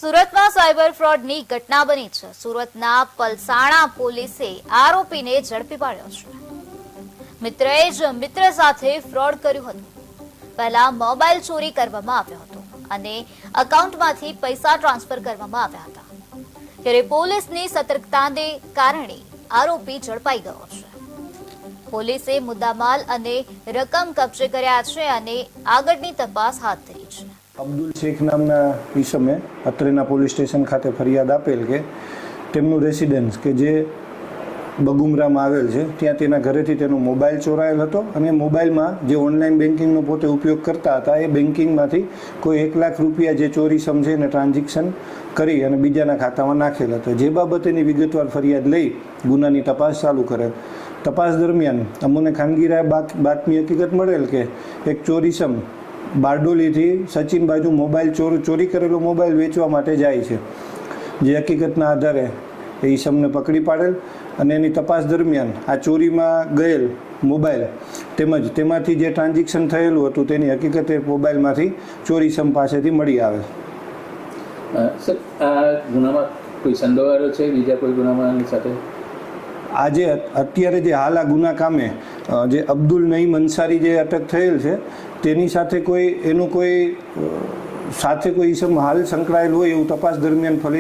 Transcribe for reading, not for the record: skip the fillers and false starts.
સુરતમાં સાયબર ફ્રોડની ઘટના બની છે. સુરતના પલસાણા પોલીસે આરોપીને ઝડપી પાડ્યો છે. મિત્રએ જ મિત્ર સાથે ફ્રોડ કર્યું હતું. પહેલા મોબાઈલ ચોરી કરવામાં આવ્યો હતો અને એકાઉન્ટમાંથી પૈસા ટ્રાન્સફર કરવામાં આવ્યા હતા. ત્યારે પોલીસની સતર્કતાને કારણે આરોપી ઝડપાઈ ગયો છે. પોલીસે મુદ્દામાલ અને રકમ કબજે કર્યા છે અને આગળની તપાસ હાથ ધરી છે. અબ્દુલ શેખ નામના ઈસમે અત્રેના પોલીસ સ્ટેશન ખાતે ફરિયાદ આપેલ કે તેમનું રેસિડન્સ કે જે બગુમરામાં આવેલ છે ત્યાં તેના ઘરેથી તેનો મોબાઈલ ચોરાયેલ હતો અને મોબાઈલમાં જે ઓનલાઈન બેન્કિંગનો પોતે ઉપયોગ કરતા હતા એ બેન્કિંગમાંથી કોઈ 1 લાખ રૂપિયા જે ચોરી સમજે અને ટ્રાન્ઝેક્શન કરી અને બીજાના ખાતામાં નાખેલ હતો. જે બાબતેની વિગતવાર ફરિયાદ લઈ ગુનાની તપાસ ચાલુ કરેલ. તપાસ દરમિયાન અમને ખાનગી બાતમી હકીકત મળેલ કે એક ચોરીસમ બારડોલીથી સચિન બાજુ મોબાઈલ ચોરી કરેલો મોબાઈલ વેચવા માટે જાય છે. જે હકીકતના આધારે એ ઈસમને પકડી પાડેલ અને એની તપાસ દરમિયાન આ ચોરીમાં ગયેલ મોબાઈલ તેમજ તેમાંથી જે ટ્રાન્ઝેક્શન થયેલું હતું તેની હકીકત એ મોબાઈલમાંથી ચોરીસમ પાસેથી મળી આવે. સર, આ ગુનામાં કોઈ સંડોવાયેલો છે બીજા કોઈ ગુનામાં સાથે? આજે અત્યારે જે હાલ આ ગુના કામે જે અબ્દુલ નઈમ અંસારી જે અટક થયેલ છે તેની સાથે કોઈ ઈસમ હાલ સંકળાયેલ હોય એવું તપાસ દરમિયાન ફલિત